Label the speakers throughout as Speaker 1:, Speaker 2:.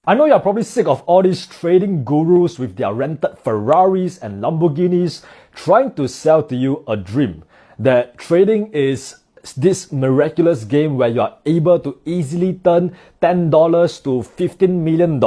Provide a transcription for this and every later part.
Speaker 1: I know you're probably sick of all these trading gurus with their rented Ferraris and Lamborghinis trying to sell to you a dream that trading is this miraculous game where you are able to easily turn $10 to $15 million.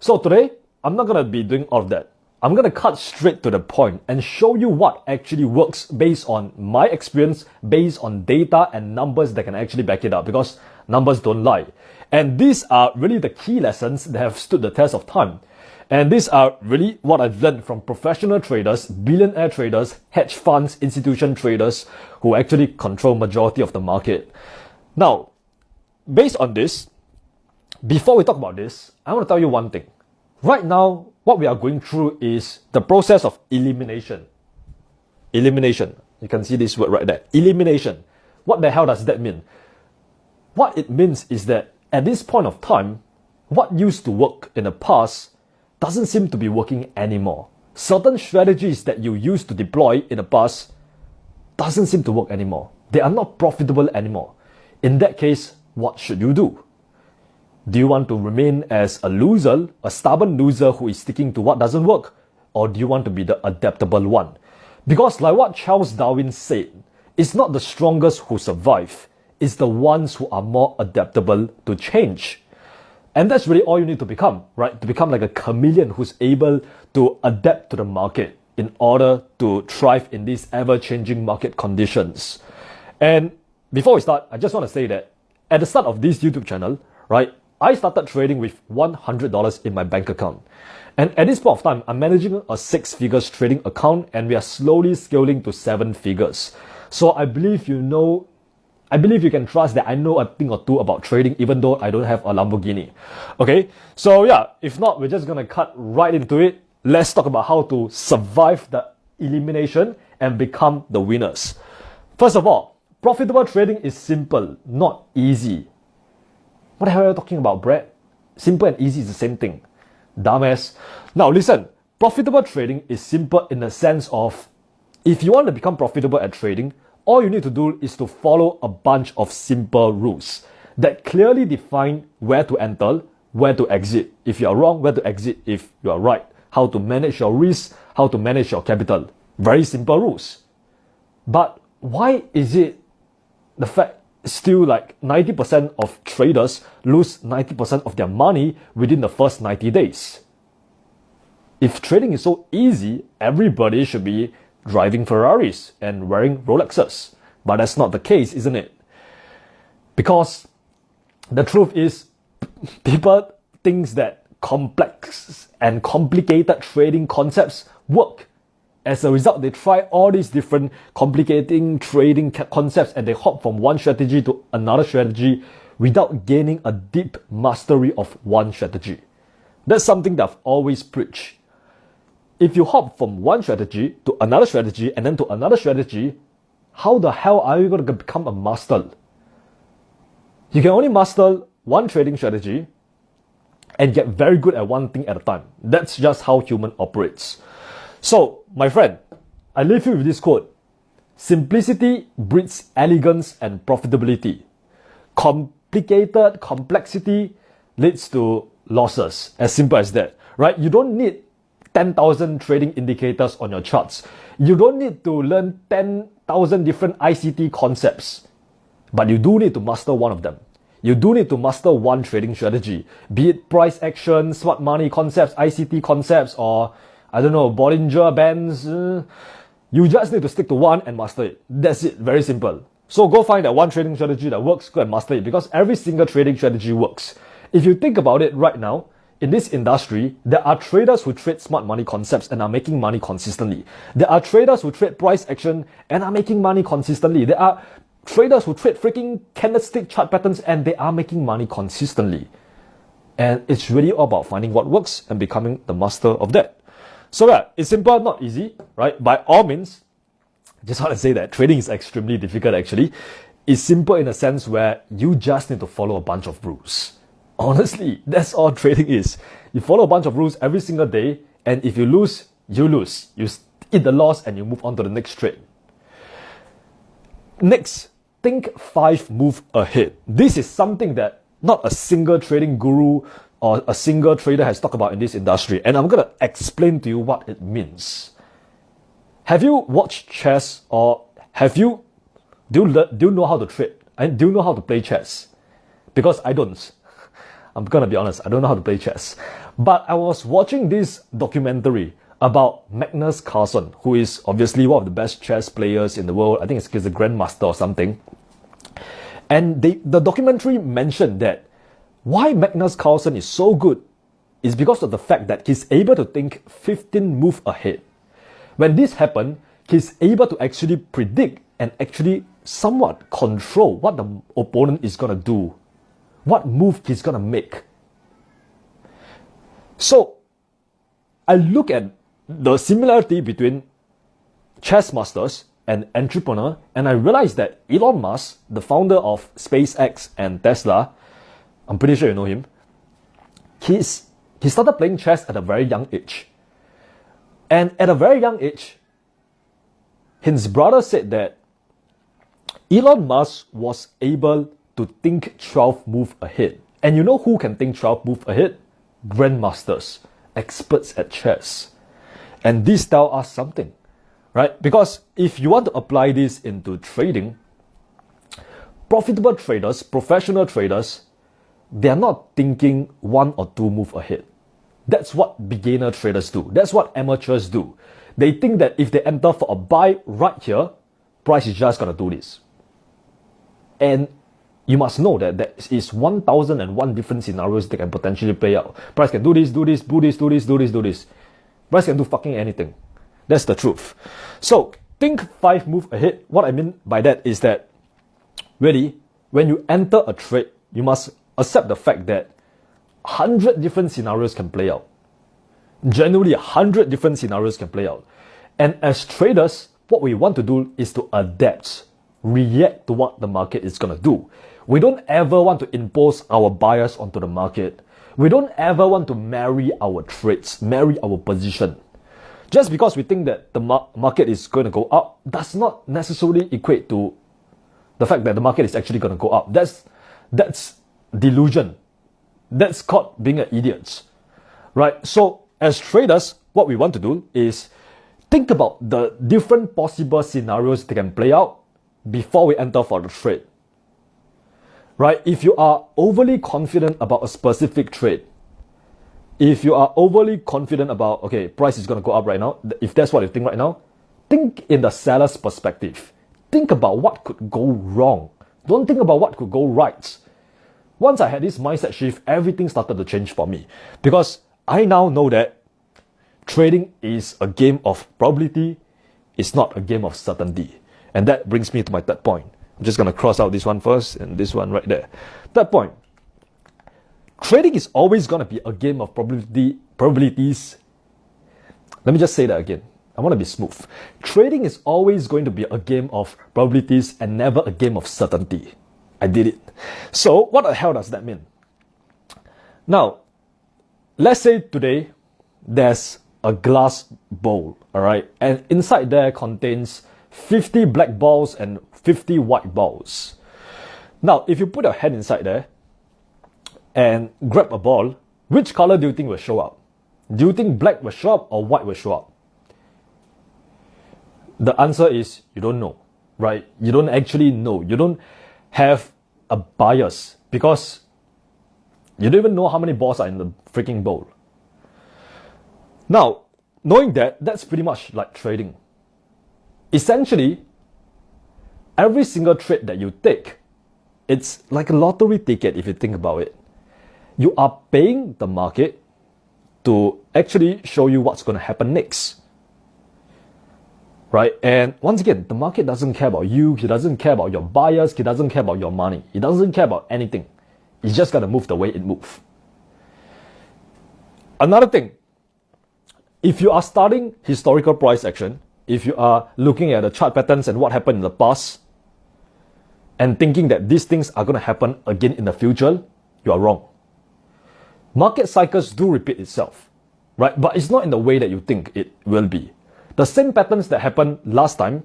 Speaker 1: So today, I'm not going to be doing all of that. I'm going to cut straight to the point and show you what actually works based on my experience, based on data and numbers that can actually back it up, because numbers don't lie. And these are really the key lessons that have stood the test of time. And these are really what I've learned from professional traders, billionaire traders, hedge funds, institution traders who actually control majority of the market. Now, based on this, before we talk about this, I want to tell you one thing. Right now, what we are going through is the process of elimination. Elimination. You can see this word right there. Elimination. What the hell does that mean? What it means is that at this point of time, what used to work in the past doesn't seem to be working anymore. Certain strategies that you used to deploy in the past doesn't seem to work anymore. They are not profitable anymore. In that case, what should you do? Do you want to remain as a loser, a stubborn loser who is sticking to what doesn't work? Or do you want to be the adaptable one? Because like what Charles Darwin said, it's not the strongest who survive. It's the ones who are more adaptable to change. And that's really all you need to become, right? To become like a chameleon who's able to adapt to the market in order to thrive in these ever-changing market conditions. And before we start, I just want to say that at the start of this YouTube channel, right, I started trading with $100 in my bank account. And at this point of time, I'm managing a 6-figures trading account and we are slowly scaling to 7 figures. So I believe you can trust that I know a thing or two about trading even though I don't have a Lamborghini. Okay, so yeah, if not, we're just gonna cut right into it. Let's talk about how to survive the elimination and become the winners. First of all, profitable trading is simple, not easy. What the hell are you talking about, Brad? Simple and easy is the same thing. Dumbass. Now listen, profitable trading is simple in the sense of if you want to become profitable at trading, all you need to do is to follow a bunch of simple rules that clearly define where to enter, where to exit. If you are wrong, where to exit if you are right. How to manage your risk, how to manage your capital. Very simple rules. But why is it the fact still like 90% of traders lose 90% of their money within the first 90 days? If trading is so easy, everybody should be driving Ferraris and wearing Rolexes. But that's not the case, isn't it? Because the truth is, people think that complex and complicated trading concepts work. As a result, they try all these different complicating trading concepts and they hop from one strategy to another strategy without gaining a deep mastery of one strategy. That's something that I've always preached. If you hop from one strategy to another strategy and then to another strategy, how the hell are you going to become a master? You can only master one trading strategy and get very good at one thing at a time. That's just how human operates. So, my friend, I leave you with this quote. Simplicity breeds elegance and profitability. Complexity leads to losses. As simple as that, right? You don't need 10,000 trading indicators on your charts. You don't need to learn 10,000 different ICT concepts, but you do need to master one of them. You do need to master one trading strategy, be it price action, smart money concepts, ICT concepts, or I don't know, Bollinger Bands. You just need to stick to one and master it. That's it. Very simple. So go find that one trading strategy that works, go and master it, because every single trading strategy works. If you think about it right now, in this industry, there are traders who trade smart money concepts and are making money consistently. There are traders who trade price action and are making money consistently. There are traders who trade freaking candlestick chart patterns and they are making money consistently. And it's really all about finding what works and becoming the master of that. So yeah, it's simple, not easy, right? By all means, just want to say that trading is extremely difficult actually. It's simple in a sense where you just need to follow a bunch of rules. Honestly, that's all trading is. You follow a bunch of rules every single day, and if you lose, you lose. You eat the loss and you move on to the next trade. Next, think 5 moves ahead. This is something that not a single trading guru or a single trader has talked about in this industry, and I'm going to explain to you what it means. Have you watched chess, or do you know how to trade? And do you know how to play chess? Because I don't. I'm going to be honest, I don't know how to play chess. But I was watching this documentary about Magnus Carlsen, who is obviously one of the best chess players in the world. I think he's a grandmaster or something. And the documentary mentioned that why Magnus Carlsen is so good is because of the fact that he's able to think 15 moves ahead. When this happens, he's able to actually predict and actually somewhat control what the opponent is going to do, what move he's going to make. So I look at the similarity between chess masters and entrepreneur, and I realized that Elon Musk, the founder of SpaceX and Tesla, I'm pretty sure you know him, he started playing chess at a very young age. And at a very young age, his brother said that Elon Musk was able to think 12 moves ahead. And you know who can think 12 moves ahead? Grandmasters, experts at chess. And this tells us something, right? Because if you want to apply this into trading, profitable traders, professional traders, they are not thinking 1 or 2 moves ahead. That's what beginner traders do. That's what amateurs do. They think that if they enter for a buy right here, price is just going to do this. And you must know that there is 1,001 different scenarios that can potentially play out. Price can do this, do this, do this, do this, do this, do this. Price can do fucking anything. That's the truth. So think 5 moves ahead. What I mean by that is that really, when you enter a trade, you must accept the fact that 100 different scenarios can play out. Generally, 100 different scenarios can play out. And as traders, what we want to do is to adapt, react to what the market is going to do. We don't ever want to impose our bias onto the market. We don't ever want to marry our trades, marry our position. Just because we think that the market is going to go up does not necessarily equate to the fact that the market is actually going to go up. That's delusion. That's called being an idiot, right? So as traders, what we want to do is think about the different possible scenarios that can play out before we enter for the trade, right? If you are overly confident about a specific trade, if you are overly confident about, okay, price is going to go up right now, if that's what you think right now, think in the seller's perspective. Think about what could go wrong. Don't think about what could go right. Once I had this mindset shift, everything started to change for me, because I now know that trading is a game of probability, it's not a game of certainty. And that brings me to my third point. I'm just going to cross out this one first and this one right there. Third point. Trading is always going to be a game of probabilities. Let me just say that again. I want to be smooth. Trading is always going to be a game of probabilities and never a game of certainty. I did it. So what the hell does that mean? Now, let's say today there's a glass bowl, all right? And inside there contains 50 black balls and 50 white balls. Now, if you put your hand inside there and grab a ball, which color do you think will show up? Do you think black will show up or white will show up? The answer is you don't know, right? You don't actually know. You don't have a bias because you don't even know how many balls are in the freaking bowl. Now, knowing that, that's pretty much like trading. Essentially, every single trade that you take, it's like a lottery ticket if you think about it. You are paying the market to actually show you what's going to happen next. Right? And once again, the market doesn't care about you. He doesn't care about your bias. He doesn't care about your money. He doesn't care about anything. It's just going to move the way it moves. Another thing, if you are studying historical price action, if you are looking at the chart patterns and what happened in the past, and thinking that these things are going to happen again in the future, you are wrong. Market cycles do repeat itself, right? But it's not in the way that you think it will be. The same patterns that happened last time,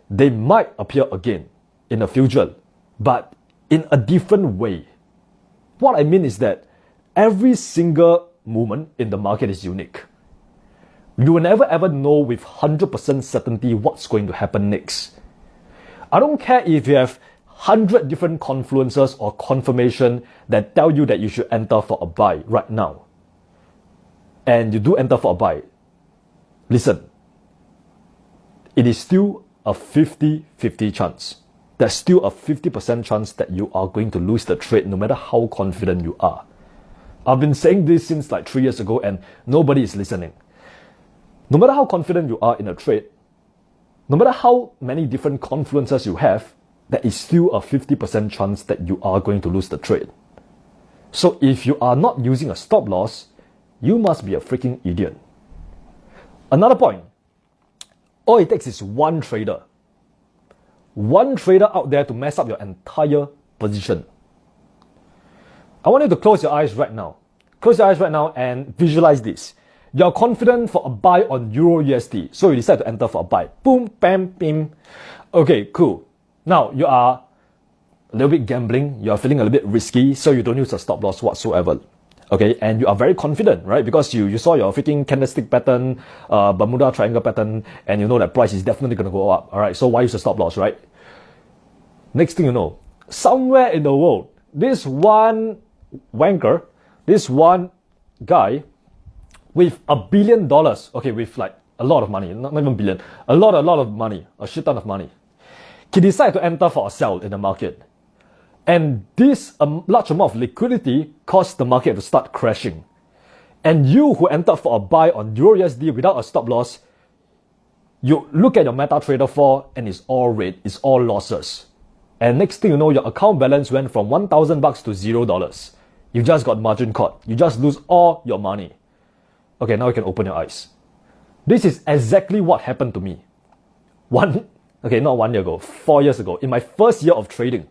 Speaker 1: they might appear again in the future, but in a different way. What I mean is that Every single movement in the market is unique. You will never ever know with 100% certainty what's going to happen next. I don't care if you have 100 different confluences or confirmation that tell you that you should enter for a buy right now. And you do enter for a buy. Listen, it is still a 50-50 chance. There's still a 50% chance that you are going to lose the trade no matter how confident you are. I've been saying this since like 3 years ago and nobody is listening. No matter how confident you are in a trade, no matter how many different confluences you have, there is still a 50% chance that you are going to lose the trade. So if you are not using a stop loss, you must be a freaking idiot. Another point, all it takes is one trader. One trader out there to mess up your entire position. I want you to close your eyes right now. Close your eyes right now and visualize this. You're confident for a buy on Euro USD, so you decide to enter for a buy. Boom, bam, bim. Okay, cool. Now you are a little bit gambling, you are feeling a little bit risky, so you don't use a stop loss whatsoever. Okay, and you are very confident, right? Because you saw your freaking candlestick pattern, Bermuda triangle pattern, and you know that price is definitely going to go up. All right, so why use a stop loss, right? Next thing you know, somewhere in the world, this one wanker, this one guy with $1 billion, okay, with like a lot of money, not even billion, a lot of money, a shit ton of money, he decided to enter for a sell in the market. And this large amount of liquidity caused the market to start crashing. And you who entered for a buy on EURUSD without a stop loss, you look at your MetaTrader 4 and it's all red, it's all losses. And next thing you know, your account balance went from $1,000 to $0. You just got margin caught. You just lose all your money. Okay, now you can open your eyes. This is exactly what happened to me. Not 1 year ago, 4 years ago, in my first year of trading.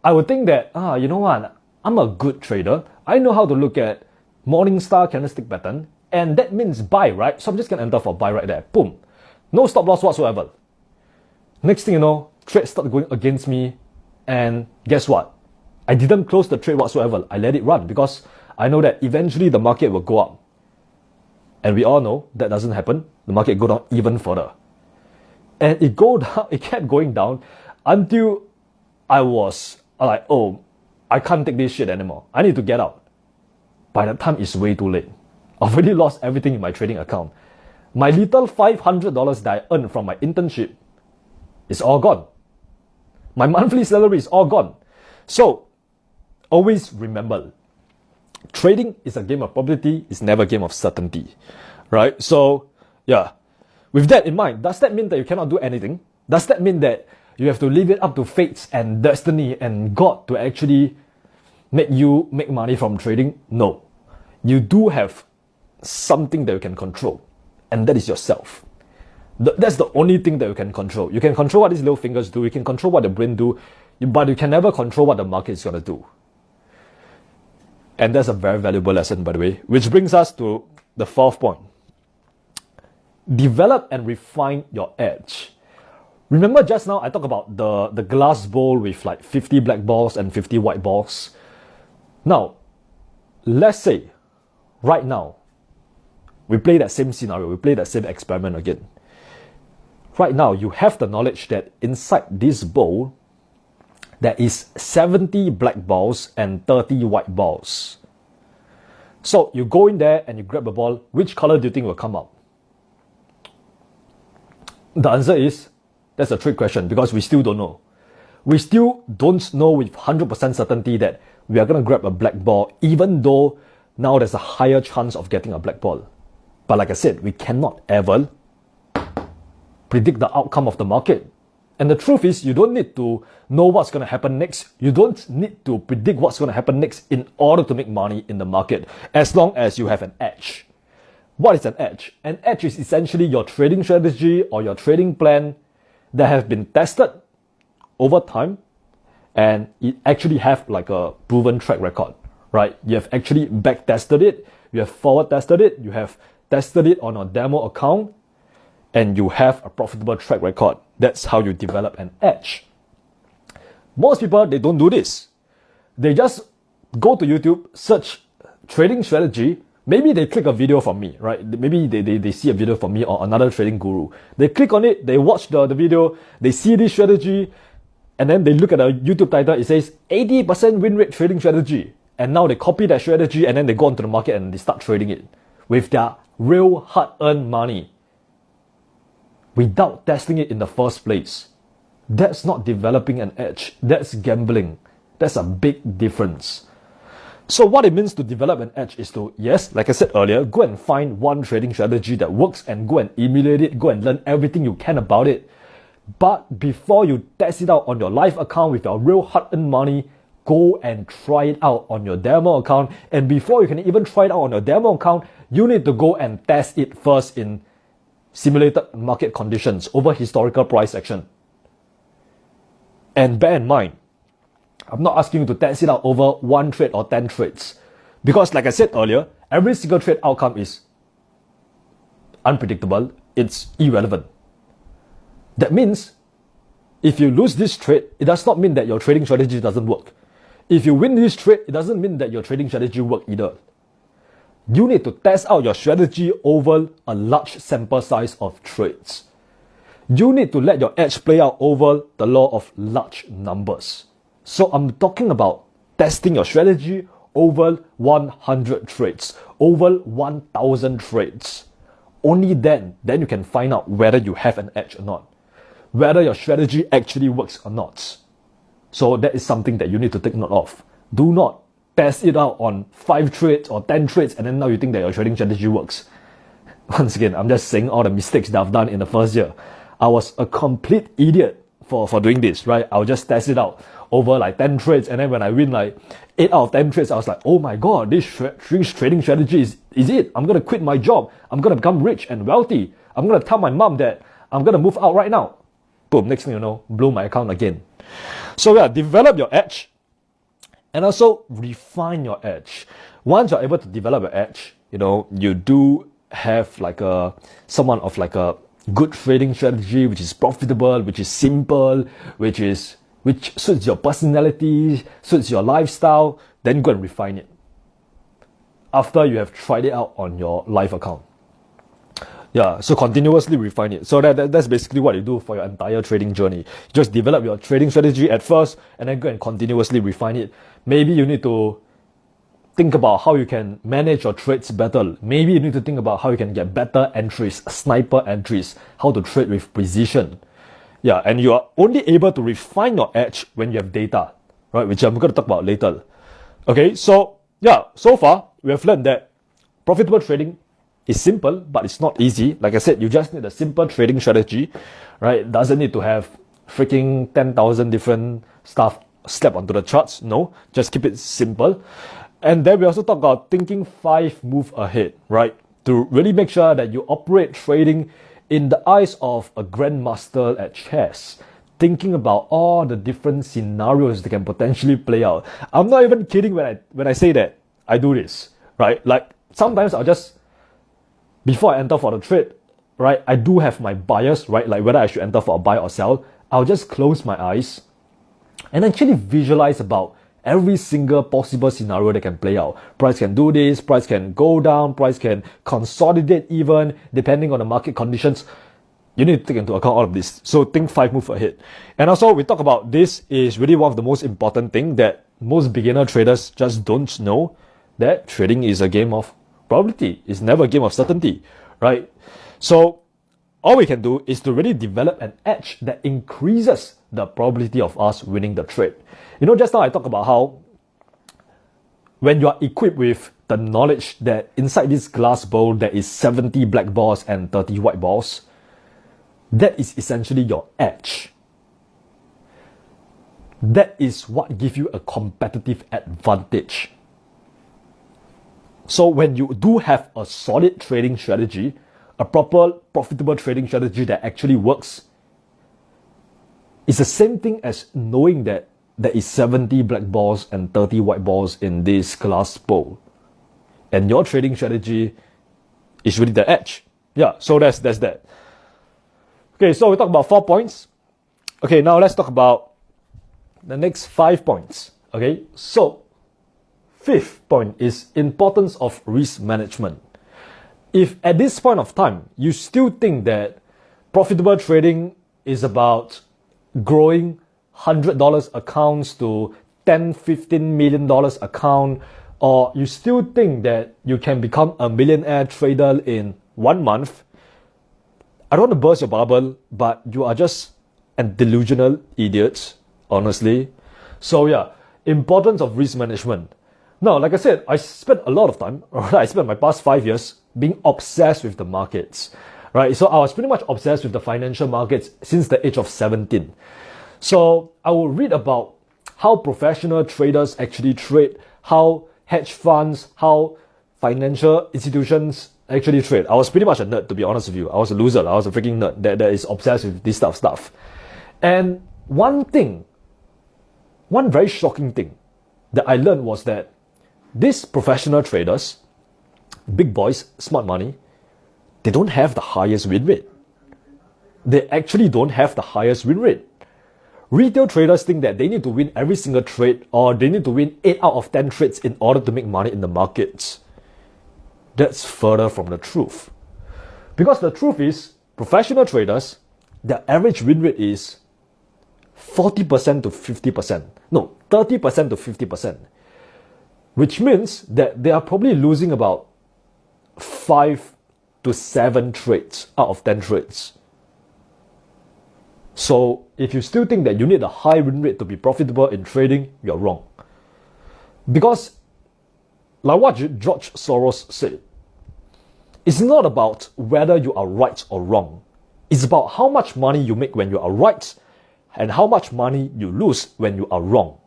Speaker 1: I would think that, you know what, I'm a good trader. I know how to look at Morningstar candlestick pattern, and that means buy, right? So I'm just gonna enter for buy right there. Boom. No stop loss whatsoever. Next thing you know, trade started going against me, and guess what? I didn't close the trade whatsoever. I let it run because I know that eventually the market will go up. And we all know that doesn't happen. The market go down even further. And it kept going down until I was like, oh, I can't take this shit anymore. I need to get out. By the time it's way too late. I've already lost everything in my trading account. My little $500 that I earned from my internship is all gone. My monthly salary is all gone. So, always remember, trading is a game of probability, it's never a game of certainty. Right? So, yeah. With that in mind, does that mean that you cannot do anything? Does that mean that you have to leave it up to fates and destiny and God to actually make you make money from trading? No. You do have something that you can control, and that is yourself. That's the only thing that you can control. You can control what these little fingers do, you can control what the brain do, but you can never control what the market is going to do. And that's a very valuable lesson, by the way, which brings us to the fourth point. Develop and refine your edge. Remember just now I talked about the glass bowl with like 50 black balls and 50 white balls. Now, let's say right now, we play that same scenario, we play that same experiment again. Right now, you have the knowledge that inside this bowl, there is 70 black balls and 30 white balls. So you go in there and you grab a ball, which color do you think will come out? The answer is, that's a trick question because we still don't know. We still don't know with 100% certainty that we are going to grab a black ball, even though now there's a higher chance of getting a black ball. But like I said, we cannot ever predict the outcome of the market. And the truth is, you don't need to know what's going to happen next. You don't need to predict what's going to happen next in order to make money in the market, as long as you have an edge. What is an edge? An edge is essentially your trading strategy or your trading plan that have been tested over time, and it actually have like a proven track record, right? You have actually back tested it, you have forward tested it, you have tested it on a demo account, and you have a profitable track record. That's how you develop an edge. Most people, they don't do this. They just go to YouTube, search trading strategy, maybe they click a video from me, right? Maybe they see a video from me or another trading guru. They click on it, they watch the video, they see this strategy, and then they look at the YouTube title, it says 80% win rate trading strategy. And now they copy that strategy and then they go onto the market and they start trading it with their real hard-earned money without testing it in the first place. That's not developing an edge. That's gambling. That's a big difference. So what it means to develop an edge is to, yes, like I said earlier, go and find one trading strategy that works and go and emulate it, go and learn everything you can about it. But before you test it out on your live account with your real hard-earned money, go and try it out on your demo account. And before you can even try it out on your demo account, you need to go and test it first in simulated market conditions over historical price action. And bear in mind, I'm not asking you to test it out over 1 trade or 10 trades. Because like I said earlier, every single trade outcome is unpredictable. It's irrelevant. That means if you lose this trade, it does not mean that your trading strategy doesn't work. If you win this trade, it doesn't mean that your trading strategy works either. You need to test out your strategy over a large sample size of trades. You need to let your edge play out over the law of large numbers. So I'm talking about testing your strategy over 100 trades, over 1,000 trades. Only then you can find out whether you have an edge or not, whether your strategy actually works or not. So that is something that you need to take note of. Do not test it out on 5 trades or 10 trades and then now you think that your trading strategy works. Once again, I'm just saying all the mistakes that I've done in the first year. I was a complete idiot for doing this, right? I'll just test it out over like 10 trades and then when I win like 8 out of 10 trades, I was like, oh my god, this trading strategy is it. I'm going to quit my job. I'm going to become rich and wealthy. I'm going to tell my mom that I'm going to move out right now. Boom, next thing you know, blow my account again. So yeah, develop your edge and also refine your edge. Once you're able to develop your edge, you do have like someone of like a good trading strategy, which is profitable, which is simple, which suits your personality, suits your lifestyle, then go and refine it after you have tried it out on your live account. Yeah, so continuously refine it. So that's basically what you do for your entire trading journey. Just develop your trading strategy at first and then go and continuously refine it. Maybe you need to think about how you can manage your trades better. Maybe you need to think about how you can get better entries, sniper entries, how to trade with precision. Yeah, and you are only able to refine your edge when you have data, right? Which I'm going to talk about later. Okay, so yeah, so far we have learned that profitable trading is simple, but it's not easy. Like I said, you just need a simple trading strategy, right? It doesn't need to have freaking 10,000 different stuff slapped onto the charts. No, just keep it simple. And then we also talk about thinking 5 moves ahead, right? To really make sure that you operate trading in the eyes of a grandmaster at chess, thinking about all the different scenarios that can potentially play out. I'm not even kidding when I say that I do this, right? Like sometimes I'll just, before I enter for the trade, right, I do have my bias, right? Like whether I should enter for a buy or sell. I'll just close my eyes and actually visualize about every single possible scenario that can play out. Price can do this, price can go down, price can consolidate even, depending on the market conditions. You need to take into account all of this. So think 5 moves ahead. And also we talk about this is really one of the most important things that most beginner traders just don't know, that trading is a game of probability. It's never a game of certainty, right? So all we can do is to really develop an edge that increases the probability of us winning the trade. Just now I talked about how when you are equipped with the knowledge that inside this glass bowl there is 70 black balls and 30 white balls, that is essentially your edge. That is what gives you a competitive advantage. So when you do have a solid trading strategy, a proper profitable trading strategy that actually works, it's the same thing as knowing that there is 70 black balls and 30 white balls in this glass bowl. And your trading strategy is really the edge. Yeah, so that's that. Okay, so we talked about 4 points. Okay, now let's talk about the next 5 points. Okay, so fifth point is importance of risk management. If at this point of time, you still think that profitable trading is about growing $100 accounts to $10-15 million account, or you still think that you can become a millionaire trader in 1 month, I don't want to burst your bubble, but you are just a delusional idiot, honestly. So yeah, importance of risk management. Now, like I said, I spent a lot of time, I spent my past 5 years being obsessed with the markets, right? So I was pretty much obsessed with the financial markets since the age of 17. So I will read about how professional traders actually trade, how hedge funds, how financial institutions actually trade. I was pretty much a nerd, to be honest with you. I was a loser. I was a freaking nerd that is obsessed with this stuff. And one very shocking thing that I learned was that these professional traders, big boys, smart money, they don't have the highest win rate. They actually don't have the highest win rate. Retail traders think that they need to win every single trade, or they need to win 8 out of 10 trades in order to make money in the markets. That's further from the truth. Because the truth is, professional traders, their average win rate is 40% to 50%. No, 30% to 50%. Which means that they are probably losing about 5 to 7 trades out of 10 trades. So if you still think that you need a high win rate to be profitable in trading, you're wrong. Because like what George Soros said, it's not about whether you are right or wrong. It's about how much money you make when you are right and how much money you lose when you are wrong.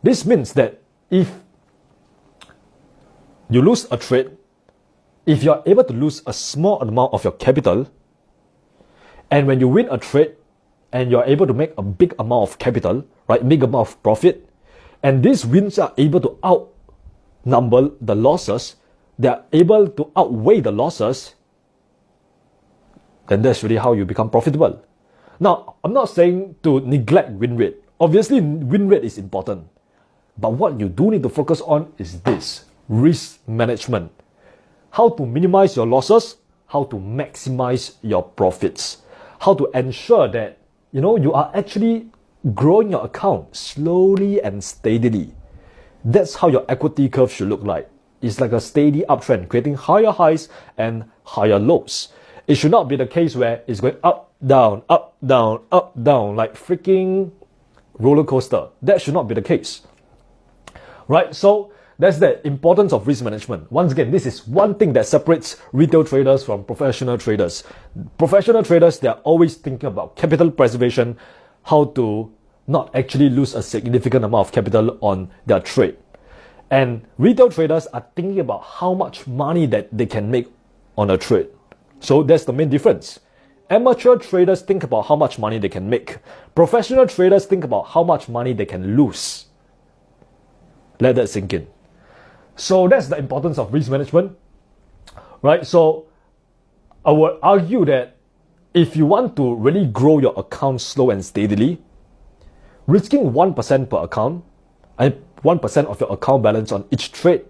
Speaker 1: This means that if you lose a trade, if you are able to lose a small amount of your capital, and when you win a trade and you're able to make a big amount of capital, right, big amount of profit, and these wins are able to outnumber the losses, they're able to outweigh the losses, then that's really how you become profitable. Now, I'm not saying to neglect win rate. Obviously, win rate is important. But what you do need to focus on is this: risk management. How to minimize your losses, how to maximize your profits, how to ensure that you are actually growing your account slowly and steadily. That's how your equity curve should look like. It's like a steady uptrend, creating higher highs and higher lows. It should not be the case where it's going up, down, up, down, up, down, like freaking roller coaster. That should not be the case. Right? So that's the importance of risk management. Once again, this is one thing that separates retail traders from professional traders. Professional traders, they're always thinking about capital preservation, how to not actually lose a significant amount of capital on their trade. And retail traders are thinking about how much money that they can make on a trade. So that's the main difference. Amateur traders think about how much money they can make. Professional traders think about how much money they can lose. Let that sink in. So that's the importance of risk management, right? So I would argue that if you want to really grow your account slow and steadily, risking 1% per account and 1% of your account balance on each trade,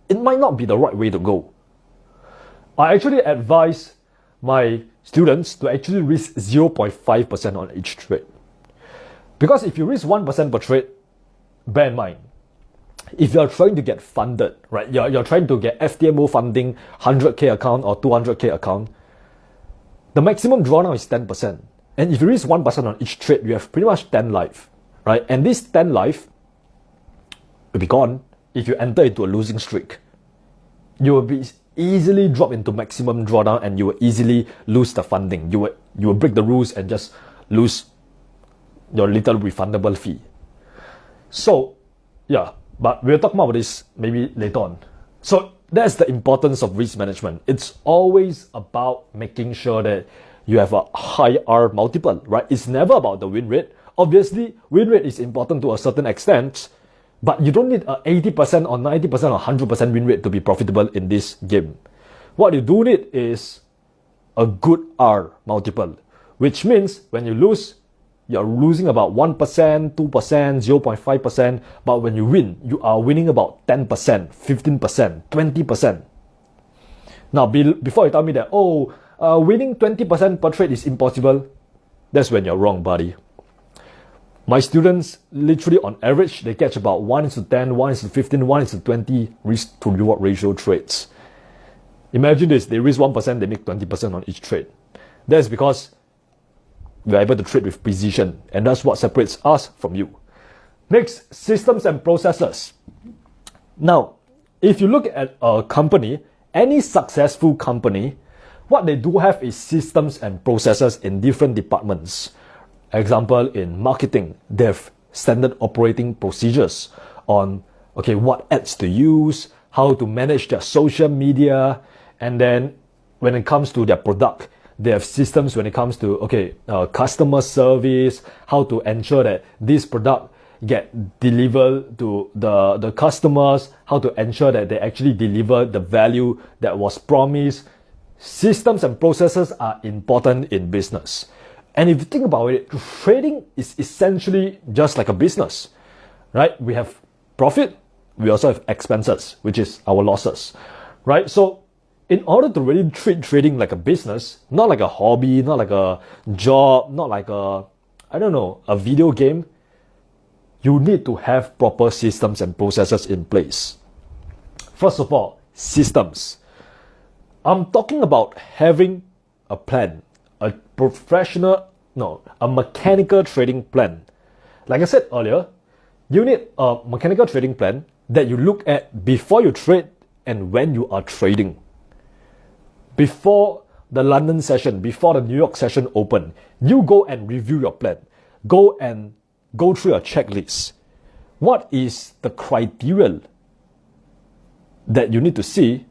Speaker 1: it might not be the right way to go. I actually advise my students to actually risk 0.5% on each trade. Because if you risk 1% per trade, bear in mind, if you're trying to get funded, right, you're trying to get FTMO funding, 100K account or 200K account, the maximum drawdown is 10%. And if you risk 1% on each trade, you have pretty much 10 life, right? And this 10 life will be gone if you enter into a losing streak. You will be easily drop into maximum drawdown and you will easily lose the funding. You will break the rules and just lose your little refundable fee. So, yeah. But we'll talk more about this maybe later on. So that's the importance of risk management. It's always about making sure that you have a high R multiple, right? It's never about the win rate. Obviously, win rate is important to a certain extent, but you don't need a 80% or 90% or 100% win rate to be profitable in this game. What you do need is a good R multiple, which means when you lose, you're losing about 1%, 2%, 0.5%, but when you win, you are winning about 10%, 15%, 20%. Now, before you tell me that, winning 20% per trade is impossible, that's when you're wrong, buddy. My students, literally on average, they catch about 1:10, 1:15, 1:20 risk to reward ratio trades. Imagine this, they risk 1%, they make 20% on each trade. That's because we're able to trade with precision, and that's what separates us from you. Next, systems and processes. Now, if you look at a company, any successful company, what they do have is systems and processes in different departments. Example, in marketing, they have standard operating procedures on, what ads to use, how to manage their social media, and then when it comes to their product, they have systems when it comes to, customer service, how to ensure that this product get delivered to the customers, how to ensure that they actually deliver the value that was promised. Systems and processes are important in business. And if you think about it, trading is essentially just like a business, right? We have profit, we also have expenses, which is our losses, right? So in order to really treat trading like a business, not like a hobby, not like a job, not like a video game, you need to have proper systems and processes in place. First of all, systems. I'm talking about having a plan, a mechanical trading plan. Like I said earlier, you need a mechanical trading plan that you look at before you trade and when you are trading. Before the London session, before the New York session open, you go and review your plan. Go through your checklist. What is the criteria that you need to see,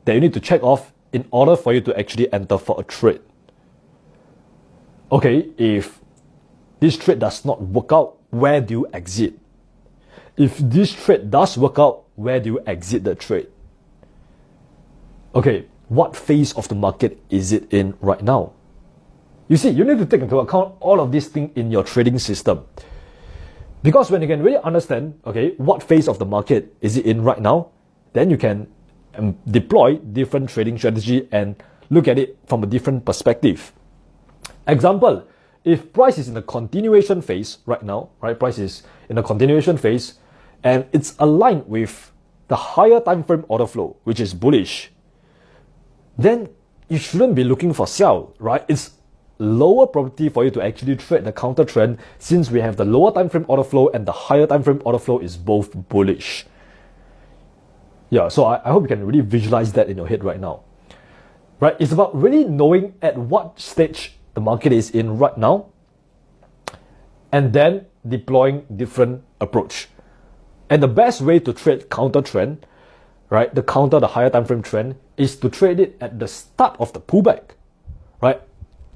Speaker 1: that you need to check off in order for you to actually enter for a trade? If this trade does not work out, where do you exit? If this trade does work out, where do you exit the trade? What phase of the market is it in right now? You see, you need to take into account all of these things in your trading system. Because when you can really understand, what phase of the market is it in right now, then you can deploy different trading strategy and look at it from a different perspective. Example, if price is in a continuation phase right now, price is in a continuation phase and it's aligned with the higher time frame order flow, which is bullish, then you shouldn't be looking for sell, right? It's lower probability for you to actually trade the counter trend since we have the lower time frame order flow and the higher time frame order flow is both bullish. Yeah, so I hope you can really visualize that in your head right now. Right? It's about really knowing at what stage the market is in right now and then deploying different approach. And the best way to trade counter trend, right, the higher time frame trend, is to trade it at the start of the pullback, right?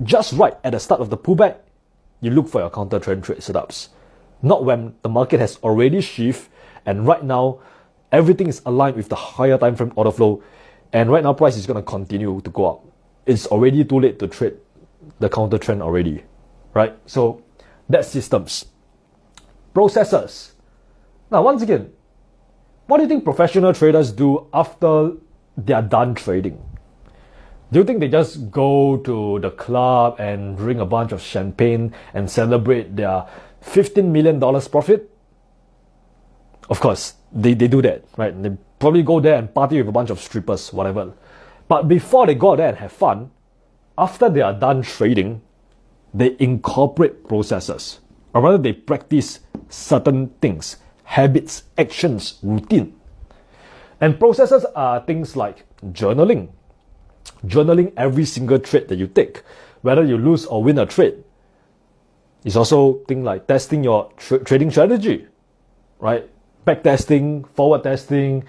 Speaker 1: Just right at the start of the pullback, you look for your counter trend trade setups. Not when the market has already shifted and right now everything is aligned with the higher time frame order flow and right now price is going to continue to go up. It's already too late to trade the counter trend already, right? So that's systems. Processes. Now, once again, what do you think professional traders do after they are done trading? Do you think they just go to the club and drink a bunch of champagne and celebrate their $15 million profit? Of course, they do that, right? They probably go there and party with a bunch of strippers, whatever. But before they go out there and have fun, after they are done trading, they incorporate processes. Or rather, they practice certain things, habits, actions, routine. And processes are things like journaling. Journaling every single trade that you take, whether you lose or win a trade. It's also things like testing your trading strategy, right? Back testing, forward testing,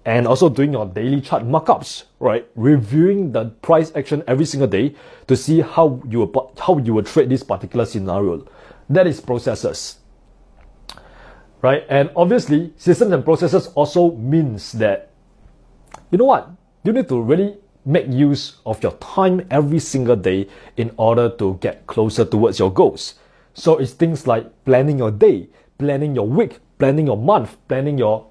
Speaker 1: and also doing your daily chart markups, right? Reviewing the price action every single day to see how you will trade this particular scenario. That is processes, right? And obviously, systems and processes also means that, you know what? You need to really make use of your time every single day in order to get closer towards your goals. So it's things like planning your day, planning your week, planning your month, planning your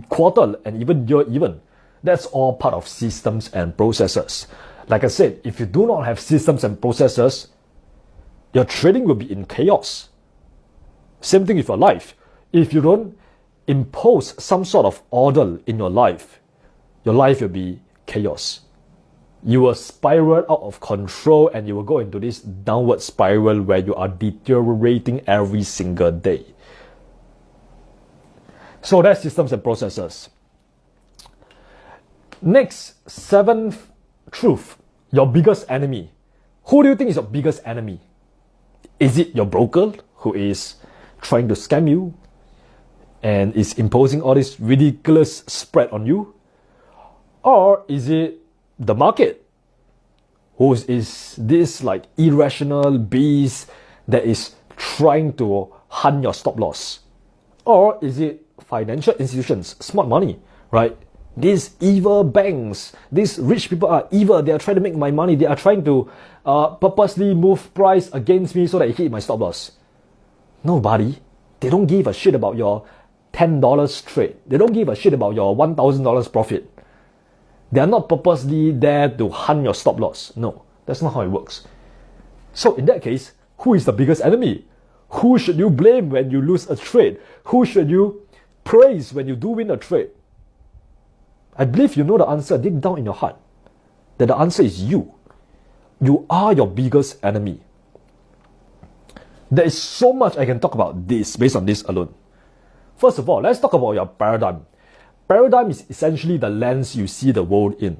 Speaker 1: quarter, and even year even. That's all part of systems and processes. Like I said, if you do not have systems and processes, your trading will be in chaos. Same thing with your life. If you don't impose some sort of order in your life will be chaos. You will spiral out of control and you will go into this downward spiral where you are deteriorating every single day. So that's systems and processes. Next, seventh truth, your biggest enemy. Who do you think is your biggest enemy? Is it your broker who is trying to scam you and is imposing all this ridiculous spread on you? Or is it the market, who is this like irrational beast that is trying to hunt your stop loss? Or is it financial institutions, smart money, right? These evil banks, these rich people are evil. They are trying to make my money. They are trying to purposely move price against me so that it hit my stop loss. Nobody. They don't give a shit about your $10 trade. They don't give a shit about your $1,000 profit. They are not purposely there to hunt your stop loss. No, that's not how it works. So in that case, who is the biggest enemy? Who should you blame when you lose a trade? Who should you praise when you do win a trade? I believe you know the answer deep down in your heart. That the answer is you. You are your biggest enemy. There is so much I can talk about this based on this alone. First of all, let's talk about your paradigm. Paradigm is essentially the lens you see the world in.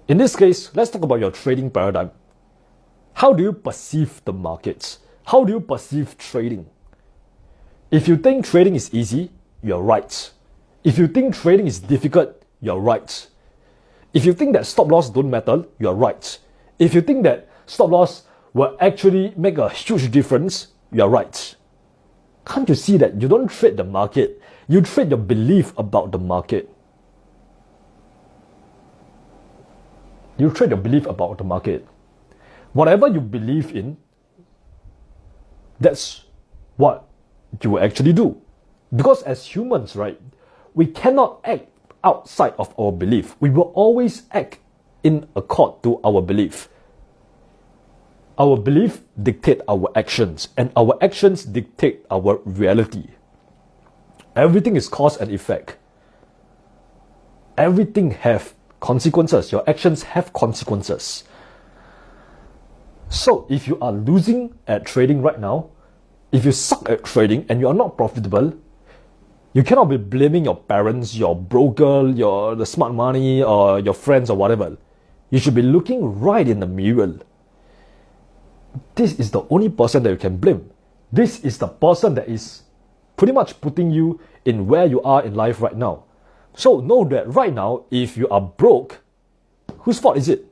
Speaker 1: In this case, let's talk about your trading paradigm. How do you perceive the markets? How do you perceive trading? If you think trading is easy, you're right. If you think trading is difficult, you're right. If you think that stop loss don't matter, you're right. If you think that stop loss will actually make a huge difference, you're right. Can't you see that you don't trade the market? You trade your belief about the market. You trade your belief about the market. Whatever you believe in, that's what you will actually do. Because as humans, right, we cannot act outside of our belief. We will always act in accord to our belief. Our belief dictate our actions, and our actions dictate our reality. Everything is cause and effect. Everything have consequences. Your actions have consequences. So if you are losing at trading right now, if you suck at trading and you are not profitable, you cannot be blaming your parents, your broker, the smart money, or your friends or whatever. You should be looking right in the mirror. This is the only person that you can blame. This is the person that is pretty much putting you in where you are in life right now. So know that right now, if you are broke, whose fault is it?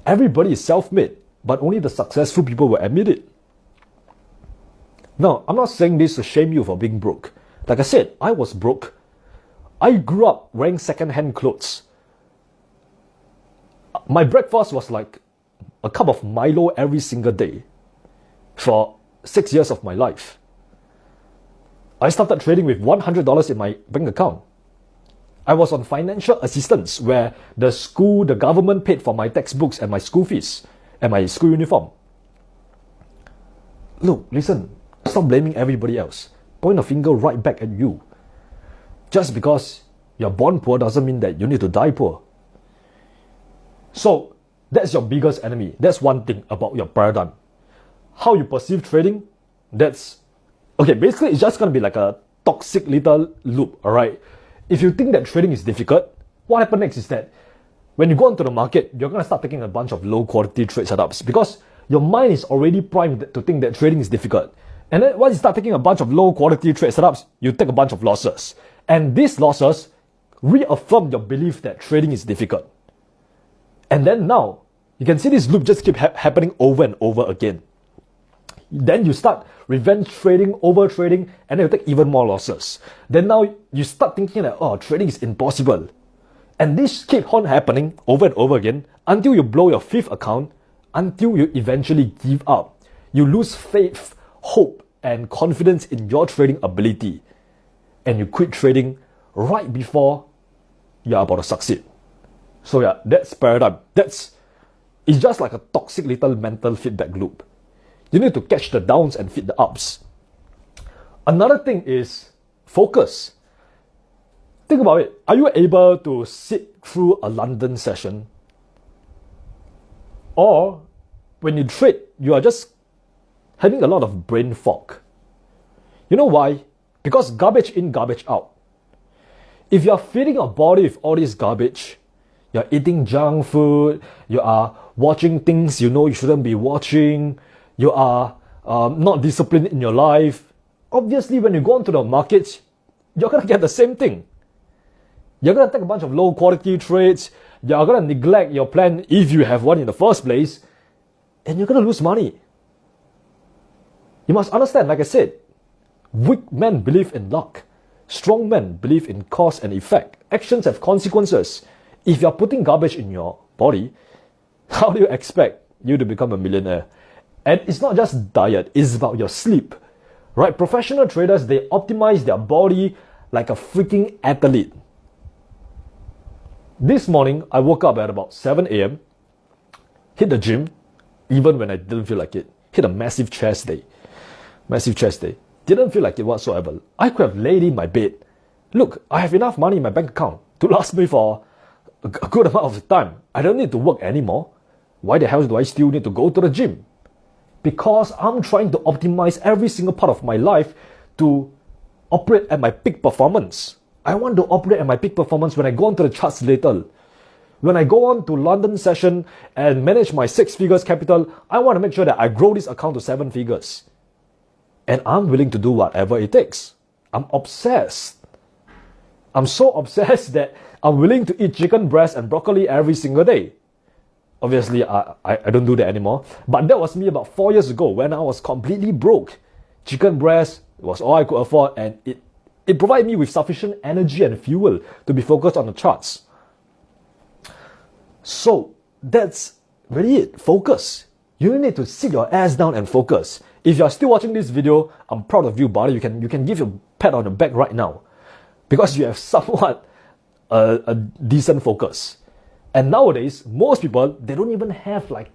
Speaker 1: Everybody is self-made, but only the successful people will admit it. Now, I'm not saying this to shame you for being broke. Like I said, I was broke. I grew up wearing second-hand clothes. My breakfast was like a cup of Milo every single day for 6 years of my life. I started trading with $100 in my bank account. I was on financial assistance where the government paid for my textbooks and my school fees and my school uniform. Look, listen, stop blaming everybody else. Point a finger right back at you. Just because you're born poor doesn't mean that you need to die poor. So, that's your biggest enemy. That's one thing about your paradigm. How you perceive trading, basically it's just going to be like a toxic little loop, alright? If you think that trading is difficult, what happens next is that when you go into the market, you're going to start taking a bunch of low quality trade setups because your mind is already primed to think that trading is difficult. And then once you start taking a bunch of low quality trade setups, you take a bunch of losses. And these losses reaffirm your belief that trading is difficult. And then now, you can see this loop just keep happening over and over again. Then you start revenge trading, over trading, and then you take even more losses. Then now you start thinking that, trading is impossible. And this keep on happening over and over again until you blow your 5th account until you eventually give up. You lose faith, hope, and confidence in your trading ability. And you quit trading right before you're about to succeed. So yeah, that's paradigm. It's just like a toxic little mental feedback loop. You need to catch the downs and feed the ups. Another thing is focus. Think about it. Are you able to sit through a London session? Or when you trade, you are just having a lot of brain fog. You know why? Because garbage in, garbage out. If you're feeding your body with all this garbage, you're eating junk food, you are watching things you know you shouldn't be watching, you are not disciplined in your life, obviously when you go onto the markets, you're going to get the same thing. You're going to take a bunch of low quality trades, you're going to neglect your plan if you have one in the first place, and you're going to lose money. You must understand, like I said, weak men believe in luck. Strong men believe in cause and effect. Actions have consequences. If you're putting garbage in your body, how do you expect you to become a millionaire? And it's not just diet, it's about your sleep. Right? Professional traders, they optimize their body like a freaking athlete. This morning, I woke up at about 7 a.m., hit the gym, even when I didn't feel like it. Hit a massive chest day. Didn't feel like it whatsoever. I could have laid in my bed. Look, I have enough money in my bank account to last me for a good amount of time. I don't need to work anymore. Why the hell do I still need to go to the gym? Because I'm trying to optimize every single part of my life to operate at my peak performance. I want to operate at my peak performance when I go onto the charts later. When I go on to London session and manage my 6 figures capital, I want to make sure that I grow this account to 7 figures. And I'm willing to do whatever it takes. I'm obsessed. I'm so obsessed that I'm willing to eat chicken breast and broccoli every single day. Obviously, I don't do that anymore. But that was me about 4 years ago when I was completely broke. Chicken breast was all I could afford, and it provided me with sufficient energy and fuel to be focused on the charts. So that's really it. Focus. You need to sit your ass down and focus. If you're still watching this video, I'm proud of you, buddy. You can give your pat on the back right now because you have somewhat a decent focus. And nowadays, most people, they don't even have like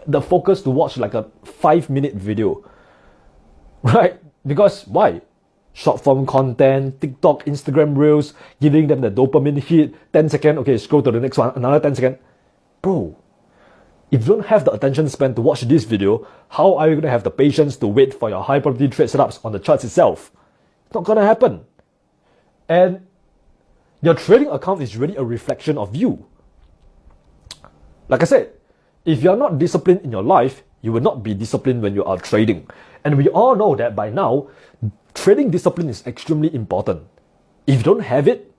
Speaker 1: the focus to watch like a 5-minute video, right? Because why? Short form content, TikTok, Instagram Reels, giving them the dopamine hit, 10 seconds, okay, scroll to the next one, another 10 seconds. Bro, if you don't have the attention span to watch this video, how are you going to have the patience to wait for your high probability trade setups on the charts itself? It's not going to happen. And your trading account is really a reflection of you. Like I said, if you're not disciplined in your life, you will not be disciplined when you are trading. And we all know that by now, trading discipline is extremely important. If you don't have it,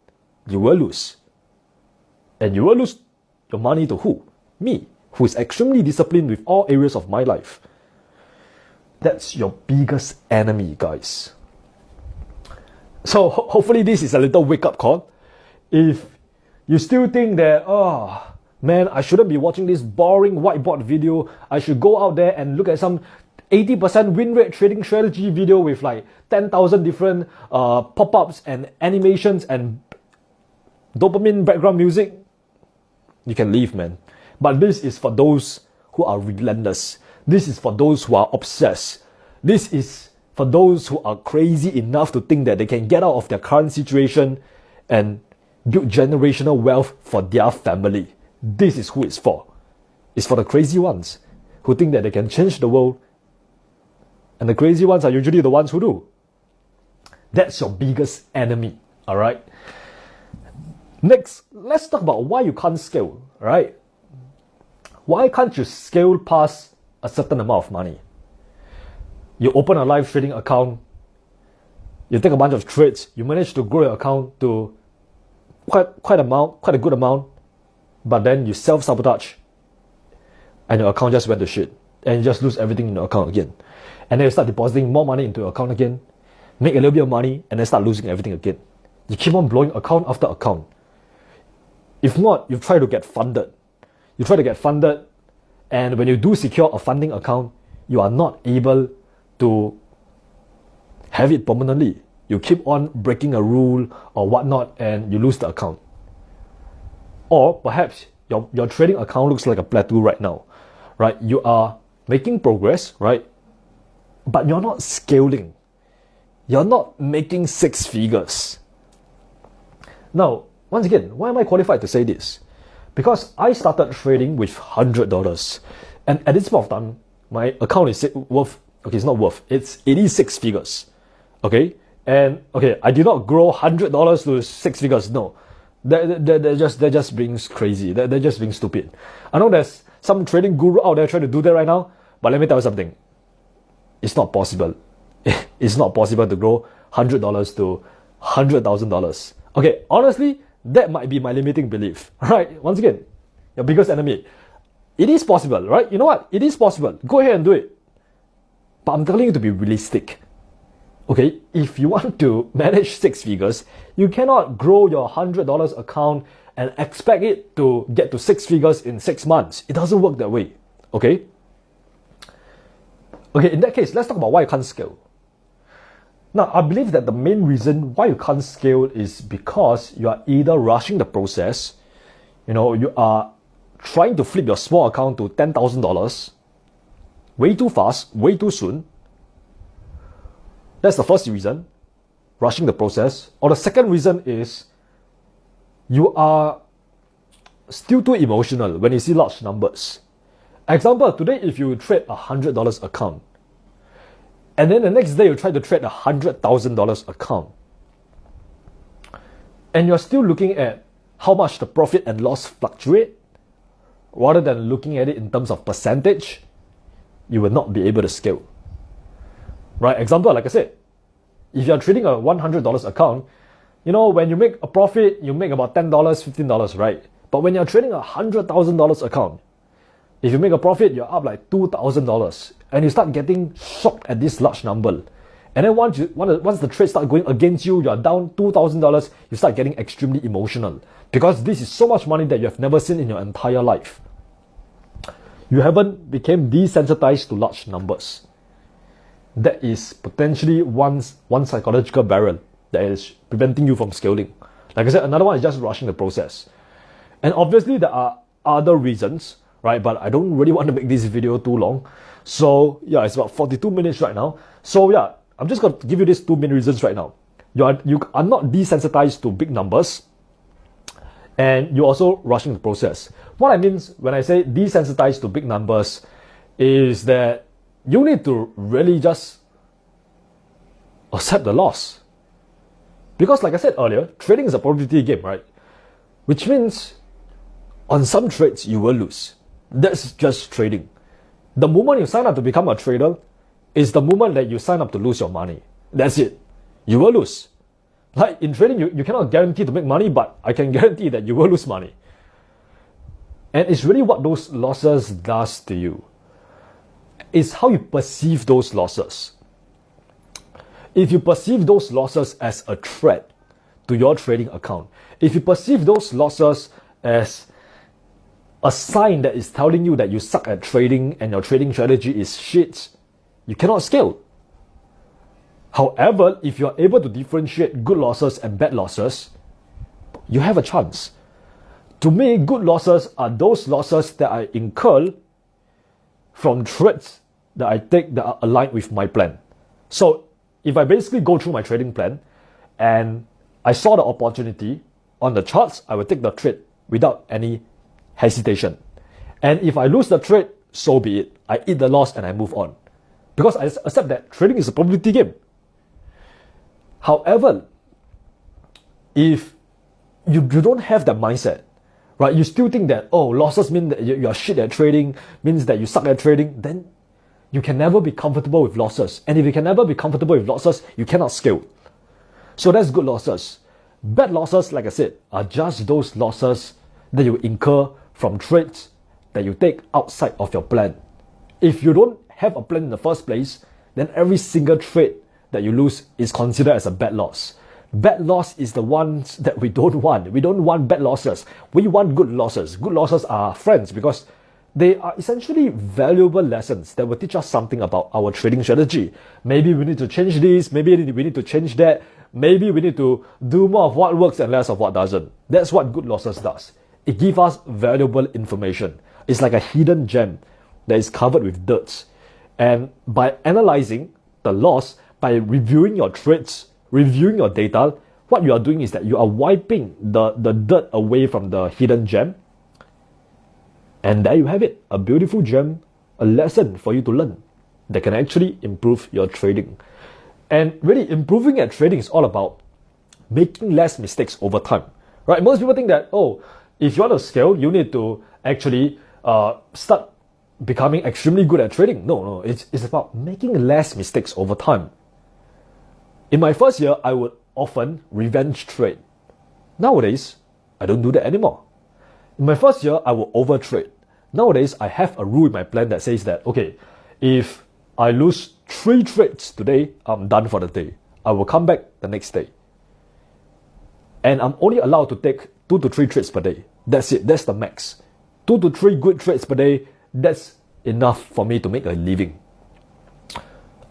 Speaker 1: you will lose. And you will lose your money to who? Me, who is extremely disciplined with all areas of my life. That's your biggest enemy, guys. So hopefully this is a little wake-up call. If you still think that, oh, man, I shouldn't be watching this boring whiteboard video. I should go out there and look at some 80% win rate trading strategy video with like 10,000 different pop-ups and animations and dopamine background music. You can leave, man. But this is for those who are relentless. This is for those who are obsessed. This is for those who are crazy enough to think that they can get out of their current situation and build generational wealth for their family. This is who it's for. It's for the crazy ones who think that they can change the world. And the crazy ones are usually the ones who do. That's your biggest enemy, all right? Next, let's talk about why you can't scale, right? Why can't you scale past a certain amount of money? You open a live trading account, you take a bunch of trades, you manage to grow your account to quite a good amount, but then you self-sabotage and your account just went to shit and you just lose everything in your account again. And then you start depositing more money into your account again, make a little bit of money, and then start losing everything again. You keep on blowing account after account. If not, you try to get funded. You try to get funded And when you do secure a funding account, you are not able to have it permanently. You keep on breaking a rule or whatnot and you lose the account. Or perhaps your trading account looks like a plateau right now, right? You are making progress, right? But you're not scaling. You're not making six figures. Now, once again, why am I qualified to say this? Because I started trading with $100. And at this point of time, my account is worth, okay, it's not worth, it's 86 figures. Okay? And okay, I did not grow $100 to six figures. No. They're just being crazy. They're just being stupid. I know there's some trading guru out there trying to do that right now, but let me tell you something. It's not possible. It's not possible to grow $100 to $100,000. Okay, honestly, that might be my limiting belief. Right? Once again, your biggest enemy. It is possible, right? You know what? It is possible. Go ahead and do it. But I'm telling you to be realistic. Okay, if you want to manage six figures, you cannot grow your $100 account and expect it to get to six figures in 6 months. It doesn't work that way. Okay? Okay, in that case, let's talk about why you can't scale. Now, I believe that the main reason why you can't scale is because you are either rushing the process, you are trying to flip your small account to $10,000 way too fast, way too soon. That's the first reason, rushing the process. Or the second reason is you are still too emotional when you see large numbers. Example, today if you trade a $100 account, and then the next day you try to trade a $100,000 account, and you're still looking at how much the profit and loss fluctuate, rather than looking at it in terms of percentage, you will not be able to scale. Right? Example, like I said, if you're trading a $100 account, when you make a profit, you make about $10, $15, right? But when you're trading a $100,000 account, if you make a profit, you're up like $2,000, and you start getting shocked at this large number. And then once the trade start going against you, you're down $2,000, you start getting extremely emotional because this is so much money that you have never seen in your entire life. You haven't become desensitized to large numbers. That is potentially one psychological barrier that is preventing you from scaling. Like I said, another one is just rushing the process. And obviously there are other reasons, right? But I don't really want to make this video too long. So yeah, it's about 42 minutes right now. So yeah, I'm just going to give you these two main reasons right now. You are not desensitized to big numbers, and you're also rushing the process. What I mean when I say desensitized to big numbers is that you need to really just accept the loss. Because like I said earlier, trading is a probability game, right? Which means on some trades you will lose. That's just trading. The moment you sign up to become a trader is the moment that you sign up to lose your money. That's it. You will lose. Like in trading, you cannot guarantee to make money, but I can guarantee that you will lose money. And it's really what those losses does to you. It's how you perceive those losses. If you perceive those losses as a threat to your trading account, if you perceive those losses as a sign that is telling you that you suck at trading and your trading strategy is shit, you cannot scale. However, if you're able to differentiate good losses and bad losses, you have a chance. To me, good losses are those losses that I incur from trades that I take that are aligned with my plan. So if I basically go through my trading plan and I saw the opportunity on the charts, I will take the trade without any hesitation. And if I lose the trade, so be it. I eat the loss and I move on. Because I accept that trading is a probability game. However, if you don't have that mindset, right, you still think that, losses mean that you are shit at trading, means that you suck at trading, then you can never be comfortable with losses. And if you can never be comfortable with losses, you cannot scale. So that's good losses. Bad losses, like I said, are just those losses that you incur from trades that you take outside of your plan. If you don't have a plan in the first place, then every single trade that you lose is considered as a bad loss. Bad loss is the ones that we don't want. We don't want bad losses. We want good losses. Good losses are friends because They are essentially valuable lessons that will teach us something about our trading strategy. Maybe we need to change this, maybe we need to change that, maybe we need to do more of what works and less of what doesn't. That's what good losses does. It gives us valuable information. It's like a hidden gem that is covered with dirt. And by analyzing the loss, by reviewing your trades, reviewing your data, what you are doing is that you are wiping the dirt away from the hidden gem. And there you have it, a beautiful gem, a lesson for you to learn that can actually improve your trading. And really, improving at trading is all about making less mistakes over time, right? Most people think that, oh, if you want to scale, you need to actually start becoming extremely good at trading. No, it's about making less mistakes over time. In my first year, I would often revenge trade. Nowadays, I don't do that anymore. In my first year, I will overtrade. Nowadays, I have a rule in my plan that says that, okay, if I lose 3 trades today, I'm done for the day. I will come back the next day. And I'm only allowed to take 2 to 3 trades per day. That's it. That's the max. 2 to 3 good trades per day. That's enough for me to make a living.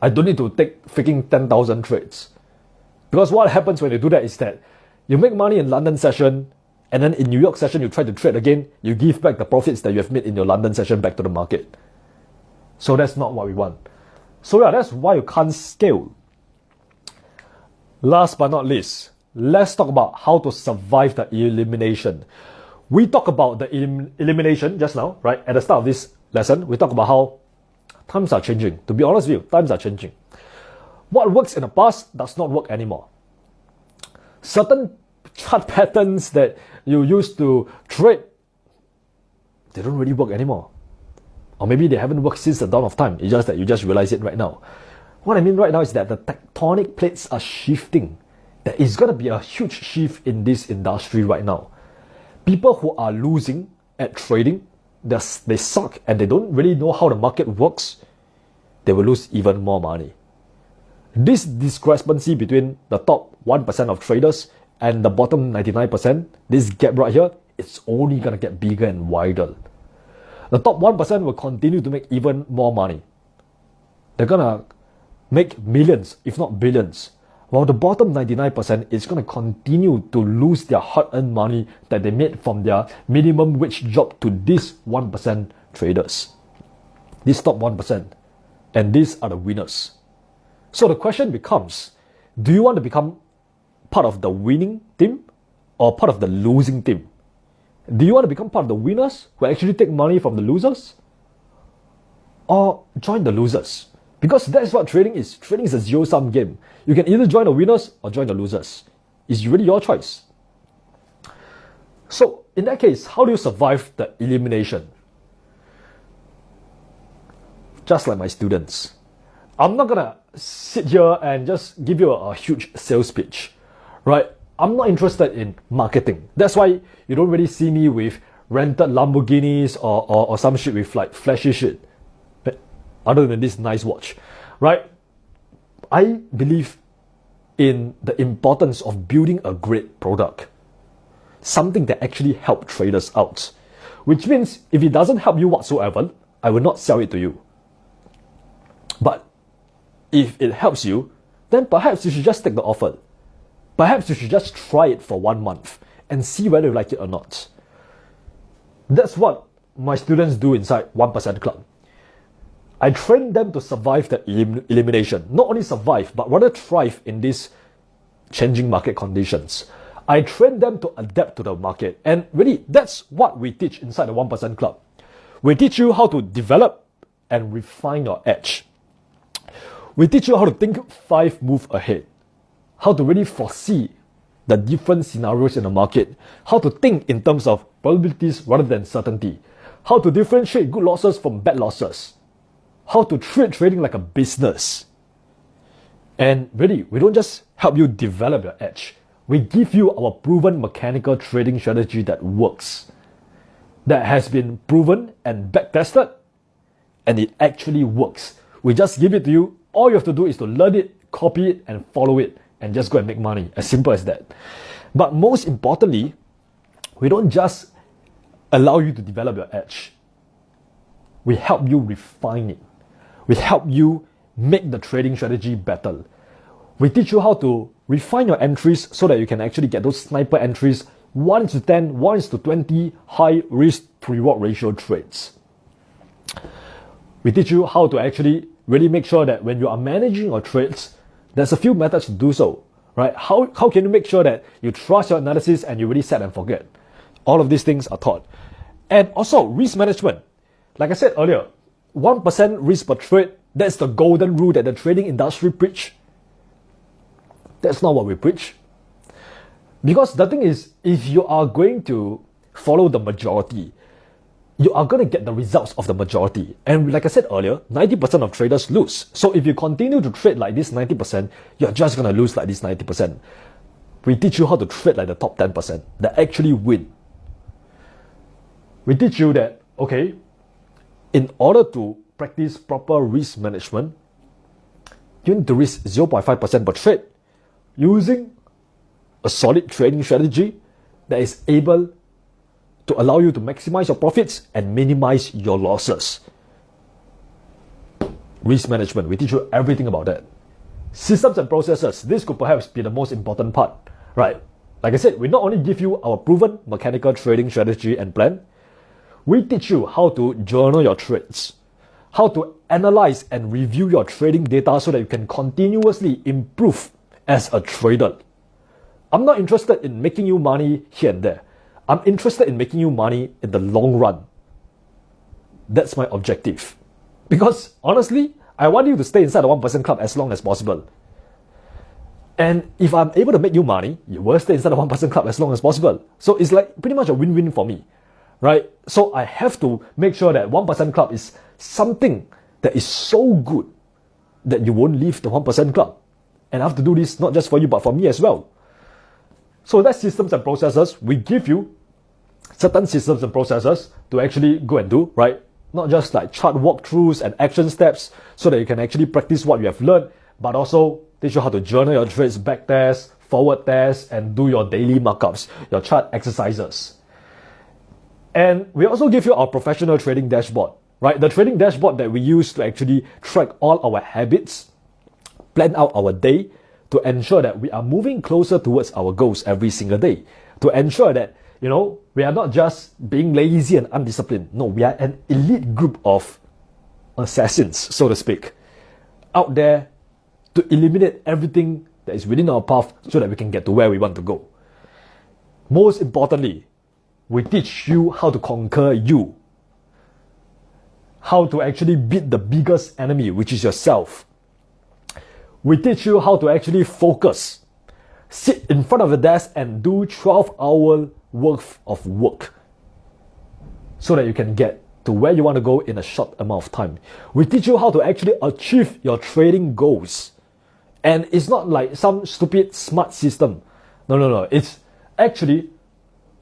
Speaker 1: I don't need to take freaking 10,000 trades. Because what happens when you do that is that you make money in London session, and then in New York session, you try to trade again, you give back the profits that you have made in your London session back to the market. So that's not what we want. So yeah, that's why you can't scale. Last but not least, let's talk about how to survive the elimination. We talked about the elimination just now, right? At the start of this lesson, we talked about how times are changing. To be honest with you, times are changing. What works in the past does not work anymore. Certain chart patterns that you used to trade, they don't really work anymore. Or maybe they haven't worked since the dawn of time. It's just that you just realize it right now. What I mean right now is that the tectonic plates are shifting. There is going to be a huge shift in this industry right now. People who are losing at trading, they suck and they don't really know how the market works, they will lose even more money. This discrepancy between the top 1% of traders and the bottom 99%, this gap right here, it's only going to get bigger and wider. The top 1% will continue to make even more money. They're going to make millions, if not billions. While the bottom 99% is going to continue to lose their hard-earned money that they made from their minimum wage job to these 1% traders. These top 1%. And these are the winners. So the question becomes, do you want to become part of the winning team or part of the losing team? Do you want to become part of the winners who actually take money from the losers? Or join the losers? Because that's what trading is. Trading is a zero-sum game. You can either join the winners or join the losers. It's really your choice. So in that case, how do you survive the elimination? Just like my students. I'm not gonna sit here and just give you a huge sales pitch, right? I'm not interested in marketing. That's why you don't really see me with rented Lamborghinis or some shit with like flashy shit. Other than this nice watch, right? I believe in the importance of building a great product. Something that actually helps traders out. Which means if it doesn't help you whatsoever, I will not sell it to you. But if it helps you, then perhaps you should just take the offer. Perhaps you should just try it for 1 month and see whether you like it or not. That's what my students do inside 1% Club. I train them to survive the elimination. Not only survive, but rather thrive in these changing market conditions. I train them to adapt to the market. And really, that's what we teach inside the 1% Club. We teach you how to develop and refine your edge. We teach you how to think 5 moves ahead. How to really foresee the different scenarios in the market. How to think in terms of probabilities rather than certainty. How to differentiate good losses from bad losses. How to treat trading like a business. And really, we don't just help you develop your edge. We give you our proven mechanical trading strategy that works. That has been proven and back-tested. And it actually works. We just give it to you. All you have to do is to learn it, copy it, and follow it. And just go and make money. As simple as that. But most importantly, we don't just allow you to develop your edge. We help you refine it. We help you make the trading strategy better. We teach you how to refine your entries so that you can actually get those sniper entries 1:10, 1:20 high risk to reward ratio trades. We teach you how to actually really make sure that when you are managing your trades, there's a few methods to do so, right? How can you make sure that you trust your analysis and you really set and forget? All of these things are taught. And also risk management. Like I said earlier, 1% risk per trade, that's the golden rule that the trading industry preach. That's not what we preach. Because the thing is, if you are going to follow the majority, you are going to get the results of the majority. And like I said earlier, 90% of traders lose. So if you continue to trade like this 90%, you're just going to lose like this 90%. We teach you how to trade like the top 10% that actually win. We teach you that, okay, in order to practice proper risk management, you need to risk 0.5% per trade using a solid trading strategy that is able to allow you to maximize your profits and minimize your losses. Risk management, we teach you everything about that. Systems and processes, this could perhaps be the most important part, right? Like I said, we not only give you our proven mechanical trading strategy and plan, we teach you how to journal your trades, how to analyze and review your trading data so that you can continuously improve as a trader. I'm not interested in making you money here and there. I'm interested in making you money in the long run. That's my objective. Because honestly, I want you to stay inside the 1% club as long as possible. And if I'm able to make you money, you will stay inside the 1% club as long as possible. So it's like pretty much a win-win for me, right? So I have to make sure that 1% club is something that is so good that you won't leave the 1% club. And I have to do this not just for you, but for me as well. So that's systems and processes. We give you certain systems and processes to actually go and do, right? Not just like chart walkthroughs and action steps so that you can actually practice what you have learned, but also teach you how to journal your trades, back tests, forward tests, and do your daily markups, your chart exercises. And we also give you our professional trading dashboard, right? The trading dashboard that we use to actually track all our habits, plan out our day, to ensure that we are moving closer towards our goals every single day. To ensure that, we are not just being lazy and undisciplined. No, we are an elite group of assassins, so to speak, out there to eliminate everything that is within our path so that we can get to where we want to go. Most importantly, we teach you how to conquer you. How to actually beat the biggest enemy, which is yourself. We teach you how to actually focus, sit in front of the desk and do 12-hour worth of work so that you can get to where you want to go in a short amount of time. We teach you how to actually achieve your trading goals. And it's not like some stupid smart system. No. It's actually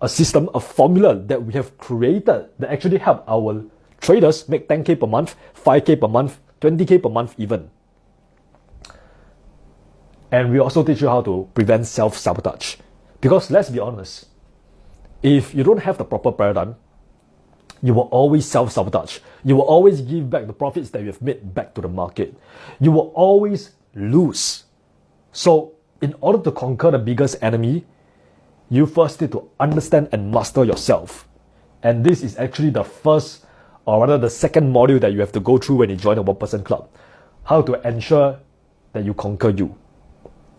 Speaker 1: a system, a formula that we have created that actually help our traders make 10K per month, 5K per month, 20K per month even. And we also teach you how to prevent self-sabotage. Because let's be honest, if you don't have the proper paradigm, you will always self-sabotage. You will always give back the profits that you have made back to the market. You will always lose. So in order to conquer the biggest enemy, you first need to understand and master yourself. And this is actually the first, or rather the second module that you have to go through when you join a 1% club. How to ensure that you conquer you.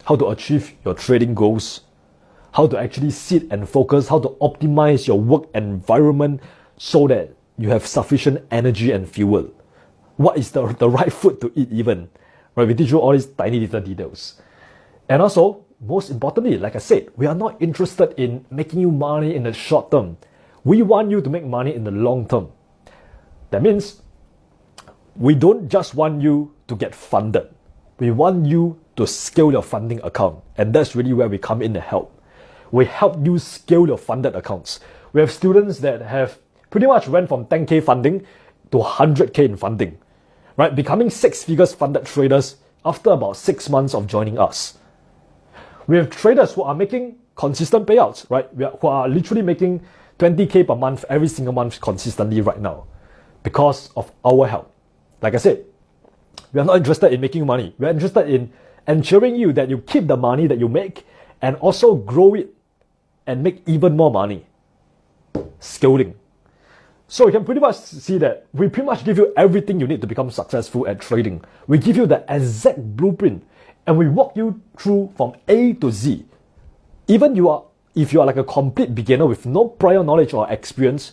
Speaker 1: How to achieve your trading goals, how to actually sit and focus, how to optimize your work environment so that you have sufficient energy and fuel. What is the right food to eat even? Right, we teach you all these tiny little details. And also, most importantly, like I said, we are not interested in making you money in the short term. We want you to make money in the long term. That means we don't just want you to get funded. We want you to scale your funding account. And that's really where we come in and help. We help you scale your funded accounts. We have students that have pretty much went from 10K funding to 100K in funding, right? Becoming 6 figures funded traders after about 6 months of joining us. We have traders who are making consistent payouts, right? Who are literally making 20K per month every single month consistently right now. because of our help. Like I said, we are not interested in making money. We are interested in ensuring you that you keep the money that you make and also grow it and make even more money. Scaling. So you can pretty much see that we pretty much give you everything you need to become successful at trading. We give you the exact blueprint and we walk you through from A to Z. Even if you are like a complete beginner with no prior knowledge or experience,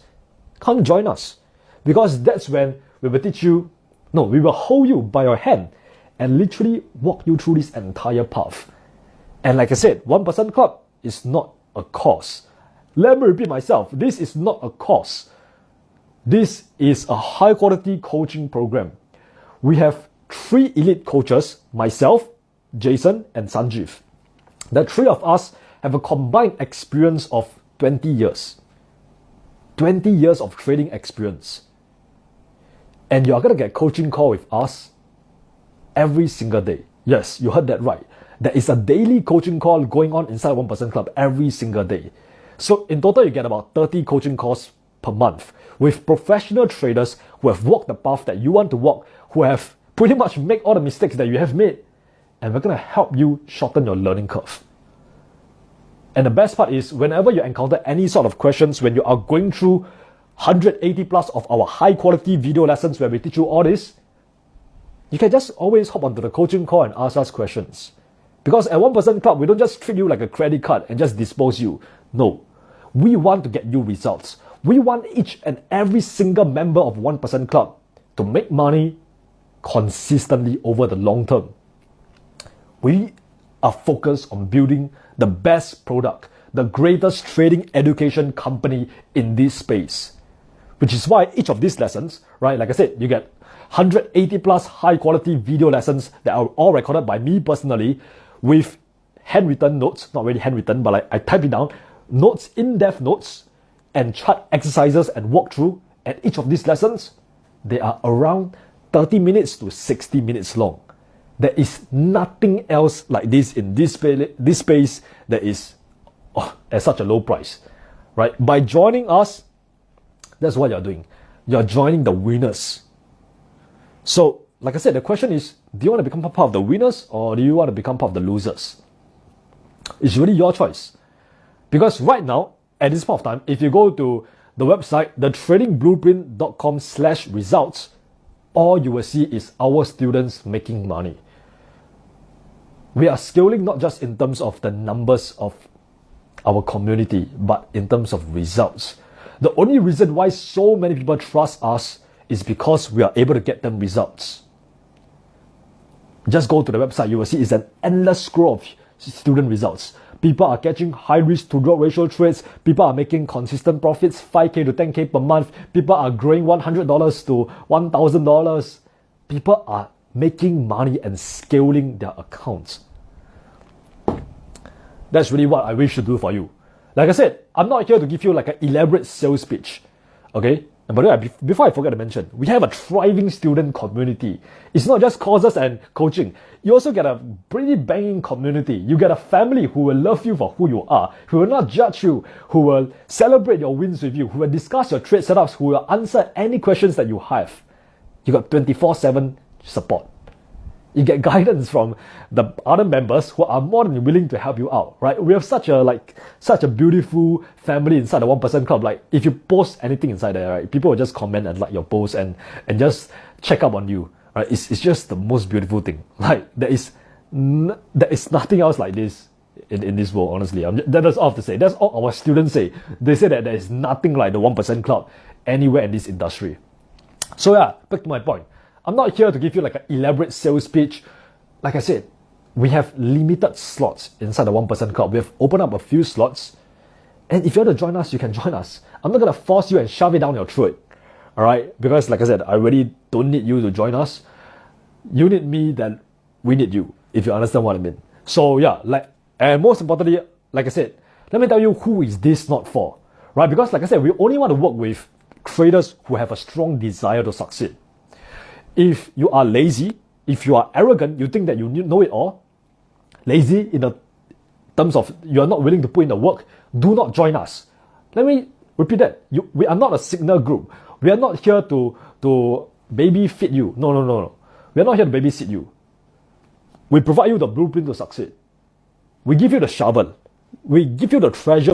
Speaker 1: come join us. Because that's when we will teach you, no, we will hold you by your hand and literally walk you through this entire path. And like I said, 1% Club is not a course. Let me repeat myself, this is not a course. This is a high quality coaching program. We have 3 elite coaches, myself, Jason, and Sanjeev. The 3 of us have a combined experience of 20 years. 20 years of trading experience. And you're going to get a coaching call with us every single day. Yes, you heard that right. There is a daily coaching call going on inside 1% Club every single day. So in total, you get about 30 coaching calls per month with professional traders who have walked the path that you want to walk, who have pretty much made all the mistakes that you have made. And we're going to help you shorten your learning curve. And the best part is, whenever you encounter any sort of questions, when you are going through 180 plus of our high quality video lessons where we teach you all this, you can just always hop onto the coaching call and ask us questions. Because at 1% Club, we don't just treat you like a credit card and just dispose you. No, we want to get you results. We want each and every single member of 1% Club to make money consistently over the long term. We are focused on building the best product, the greatest trading education company in this space. Which is why each of these lessons, right, like I said, you get 180 plus high quality video lessons that are all recorded by me personally with handwritten notes, not really handwritten, but I type it down, notes, in-depth notes, and chart exercises and walkthrough. And each of these lessons, they are around 30 minutes to 60 minutes long. There is nothing else like this in this space that is at such a low price, right? By joining us, that's what you're doing. You're joining the winners. So, like I said, the question is, do you want to become part of the winners or do you want to become part of the losers? It's really your choice. Because right now, at this point of time, if you go to the website, thetradingblueprint.com/results, all you will see is our students making money. We are scaling not just in terms of the numbers of our community, but in terms of results. The only reason why so many people trust us is because we are able to get them results. Just go to the website, you will see it's an endless scroll of student results. People are catching high risk to reward ratio trades. People are making consistent profits, 5K to 10K per month. People are growing $100 to $1,000. People are making money and scaling their accounts. That's really what I wish to do for you. Like I said, I'm not here to give you like an elaborate sales pitch. Okay? And by the way, before I forget to mention, we have a thriving student community. It's not just courses and coaching. You also get a pretty banging community. You get a family who will love you for who you are, who will not judge you, who will celebrate your wins with you, who will discuss your trade setups, who will answer any questions that you have. You got 24/7 support. You get guidance from the other members who are more than willing to help you out, right? We have such a beautiful family inside the 1% Club. Like if you post anything inside there, right, people will just comment and like your post and just check up on you, right? It's just the most beautiful thing. Like there is nothing else like this in this world, honestly. That's all I have to say. That's all our students say. They say that there is nothing like the 1% Club anywhere in this industry. So yeah, back to my point. I'm not here to give you like an elaborate sales pitch. Like I said, we have limited slots inside the 1% Club. We have opened up a few slots. And if you want to join us, you can join us. I'm not going to force you and shove it down your throat. Alright? Because like I said, I really don't need you to join us. You need me, then we need you. If you understand what I mean. So yeah, and most importantly, like I said, let me tell you who is this not for. Right? Because like I said, we only want to work with traders who have a strong desire to succeed. If you are lazy, if you are arrogant, you think that you know it all, lazy in the terms of you are not willing to put in the work, do not join us. Let me repeat that. We are not a signal group. We are not here to to baby fit you. No, no, no, no. We're not here to babysit you. We provide you the blueprint to succeed. We give you the shovel. We give you the treasure